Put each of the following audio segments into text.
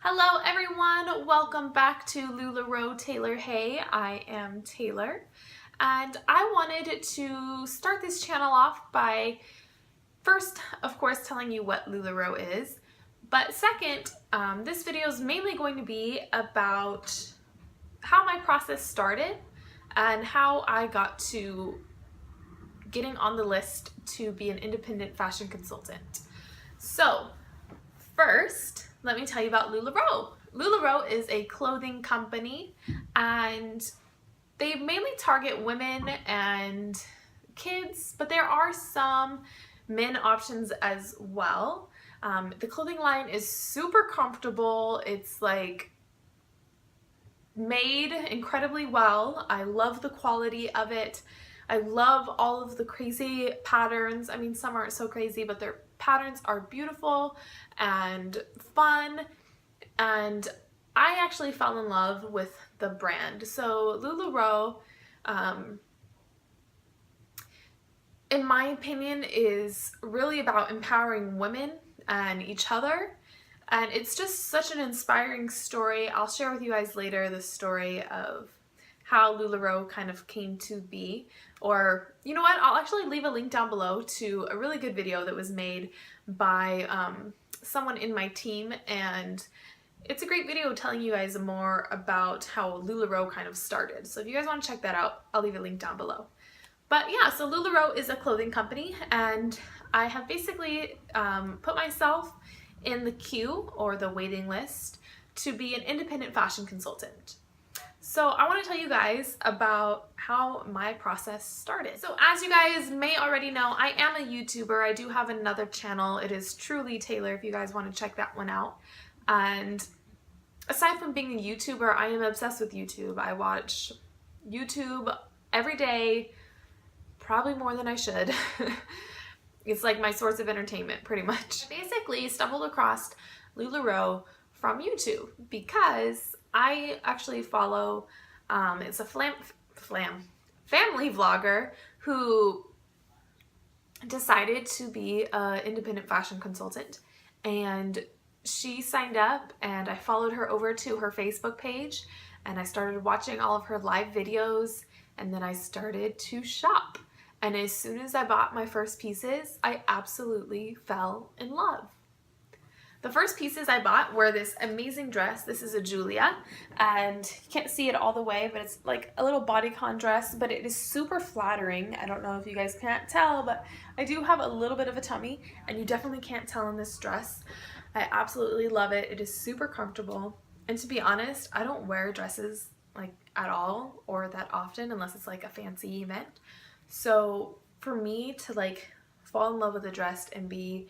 Hello everyone, welcome back to LuLaRoe Taylor Hay. I am Taylor and I wanted to start this channel off by first, of course, telling you what LuLaRoe is, but second, this video is mainly going to be about how my process started and how I got to getting on the list to be an independent fashion consultant. So first, let me tell you about LuLaRoe. LuLaRoe is a clothing company and they mainly target women and kids, but there are some men options as well. The clothing line is super comfortable. It's like made incredibly well. I love the quality of it. I love all of the crazy patterns. I mean, some aren't so crazy, but their patterns are beautiful and fun, and I actually fell in love with the brand. So LuLaRoe, in my opinion, is really about empowering women and each other, and it's just such an inspiring story. I'll share with you guys later the story of how LuLaRoe kind of came to be, or you know what, I'll actually leave a link down below to a really good video that was made by someone in my team, and it's a great video telling you guys more about how LuLaRoe kind of started. So if you guys want to check that out, I'll leave a link down below. But yeah, so LuLaRoe is a clothing company, and I have basically put myself in the queue or the waiting list to be an independent fashion consultant. So I want to tell you guys about how my process started. So as you guys may already know, I am a YouTuber. I do have another channel. It is Truly Taylor if you guys want to check that one out. And aside from being a YouTuber, I am obsessed with YouTube. I watch YouTube every day, probably more than I should. It's like my source of entertainment pretty much. I basically stumbled across LuLaRoe from YouTube because I actually follow, it's a family vlogger who decided to be an independent fashion consultant, and she signed up and I followed her over to her Facebook page and I started watching all of her live videos, and then I started to shop. And as soon as I bought my first pieces, I absolutely fell in love. The first pieces I bought were this amazing dress. This is a Julia, and you can't see it all the way, but it's like a little bodycon dress, but it is super flattering. I don't know if you guys can't tell, but I do have a little bit of a tummy, and you definitely can't tell in this dress. I absolutely love it. It is super comfortable, and to be honest, I don't wear dresses like at all or that often unless it's like a fancy event. So for me to like fall in love with a dress and be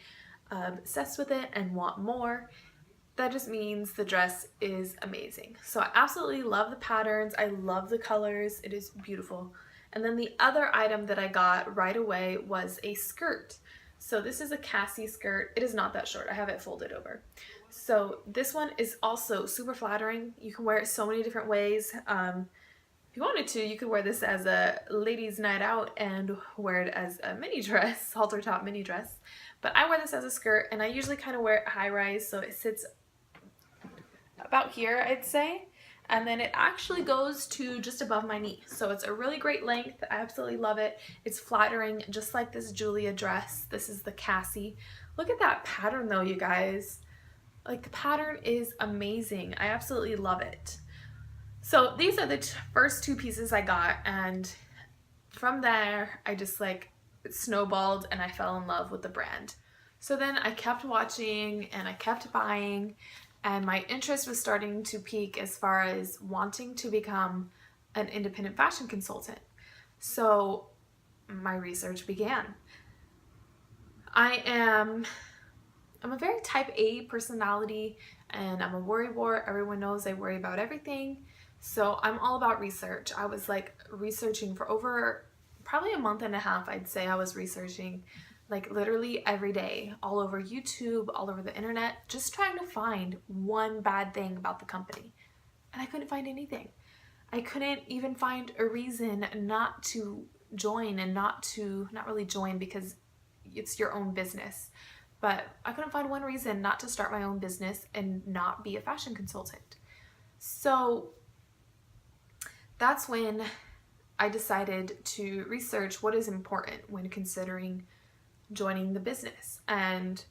obsessed with it and want more, that just means the dress is amazing. So I absolutely love the patterns. I love the colors. It is beautiful. And then the other item that I got right away was a skirt. So this is a Cassie skirt. It is not that short. I have it folded over. So this one is also super flattering. You can wear it so many different ways. If you wanted to, you could wear this as a ladies' night out and wear it as a mini dress, halter top mini dress. But I wear this as a skirt, and I usually kind of wear it high rise, so it sits about here, I'd say. And then it actually goes to just above my knee. So it's a really great length. I absolutely love it. It's flattering, just like this Julia dress. This is the Cassie. Look at that pattern though, you guys. Like, the pattern is amazing. I absolutely love it. So these are the first two pieces I got, and from there I just like snowballed and I fell in love with the brand. So then I kept watching and I kept buying, and my interest was starting to peak as far as wanting to become an independent fashion consultant. So my research began. I'm a very type A personality, and I'm a worrywart. Everyone knows I worry about everything. So I'm all about research. I was like researching for over probably a month and a half, I'd say. I was researching like literally every day, all over YouTube, all over the internet, just trying to find one bad thing about the company. And I couldn't find anything. I couldn't even find a reason not to join, and not really join because it's your own business. but I couldn't find one reason not to start my own business and not be a fashion consultant. So that's when I decided to research what is important when considering joining the business. And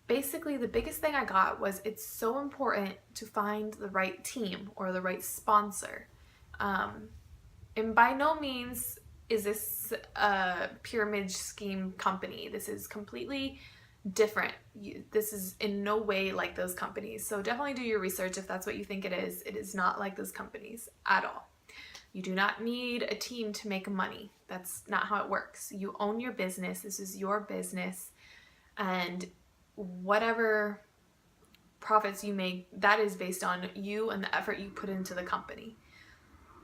basically the biggest thing I got was it's so important to find the right team or the right sponsor. And by no means is this a pyramid scheme company. This is completely different. This is in no way like those companies. So definitely do your research if that's what you think it is. It is not like those companies at all. You do not need a team to make money. That's not how it works. You own your business. This is your business. And whatever profits you make, that is based on you and the effort you put into the company.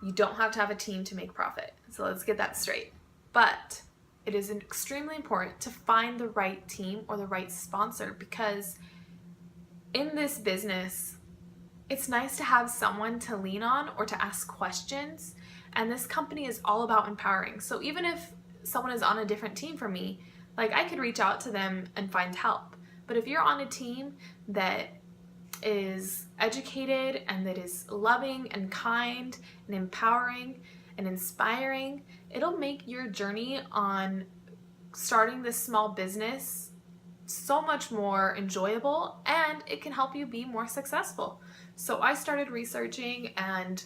You don't have to have a team to make profit. So let's get that straight. But it is extremely important to find the right team or the right sponsor, because in this business, it's nice to have someone to lean on or to ask questions. And this company is all about empowering. So even if someone is on a different team from me, like I could reach out to them and find help. But if you're on a team that is educated and that is loving and kind and empowering and inspiring, it'll make your journey on starting this small business so much more enjoyable, and it can help you be more successful. So I started researching and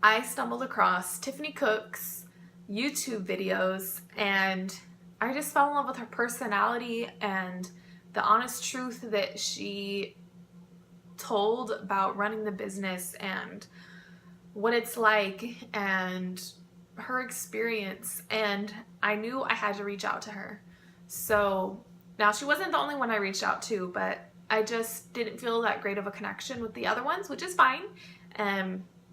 I stumbled across Tiffany Cook's YouTube videos, and I just fell in love with her personality and the honest truth that she told about running the business and what it's like and her experience. And I knew I had to reach out to her. So now she wasn't the only one I reached out to, but I just didn't feel that great of a connection with the other ones, which is fine.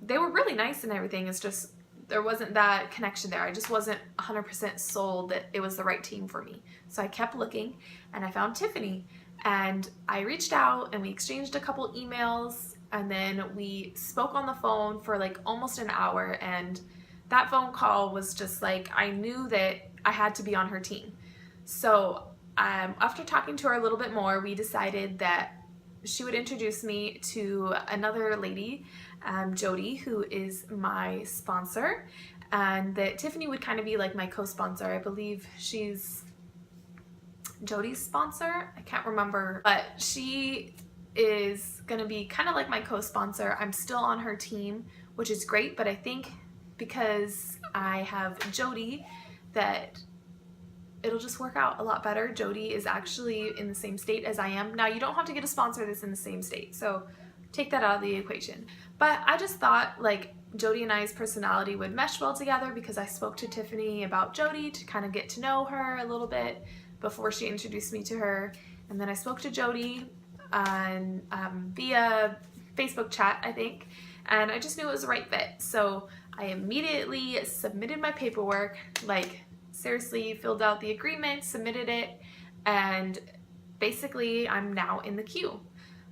They were really nice and everything. It's just there wasn't that connection there. I just wasn't 100% sold that it was the right team for me. So I kept looking and I found Tiffany, and I reached out and we exchanged a couple emails, and then we spoke on the phone for like almost an hour. And that phone call was just like, I knew that I had to be on her team. So after talking to her a little bit more, we decided that she would introduce me to another lady, Jody, who is my sponsor, and that Tiffany would kind of be like my co-sponsor. I believe she's Jody's sponsor. I can't remember, but she is going to be kind of like my co-sponsor. I'm still on her team, which is great, but I think because I have Jody that it'll just work out a lot better. Jody is actually in the same state as I am. Now, you don't have to get a sponsor that's in the same state, so take that out of the equation. But I just thought like Jody and I's personality would mesh well together, because I spoke to Tiffany about Jody to kind of get to know her a little bit before she introduced me to her. And then I spoke to Jody on via Facebook chat, I think, and I just knew it was the right fit. So I immediately submitted my paperwork, like seriously filled out the agreement, submitted it, and basically I'm now in the queue.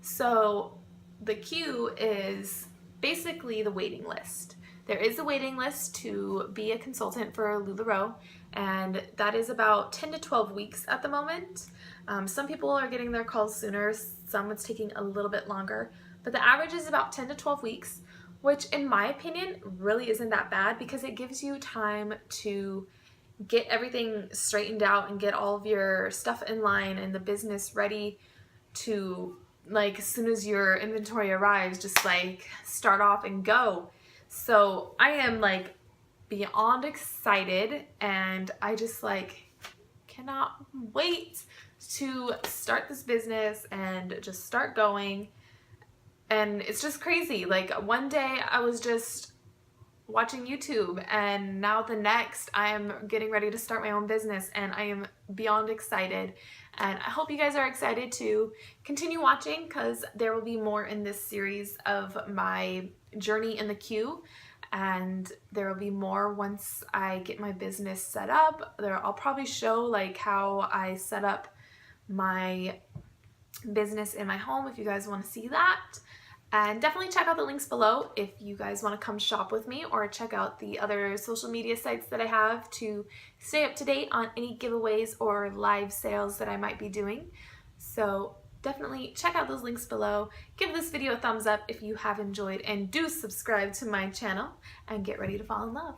So the queue is basically the waiting list. There is a waiting list to be a consultant for LuLaRoe, and that is about 10 to 12 weeks at the moment. Some people are getting their calls sooner, some it's taking a little bit longer, but the average is about 10 to 12 weeks, which in my opinion really isn't that bad, because it gives you time to get everything straightened out and get all of your stuff in line and the business ready to, like, as soon as your inventory arrives, just like start off and go. So I am like beyond excited, and I just like cannot wait to start this business and just start going. And it's just crazy. Like one day I was just watching YouTube, and now the next I am getting ready to start my own business, and I am beyond excited. And I hope you guys are excited to continue watching, because there will be more in this series of my journey in the queue, and there will be more once I get my business set up. I'll probably show like how I set up my business in my home if you guys want to see that. And definitely check out the links below if you guys want to come shop with me, or check out the other social media sites that I have to stay up to date on any giveaways or live sales that I might be doing. So definitely check out those links below. Give this video a thumbs up if you have enjoyed, and do subscribe to my channel and get ready to fall in love.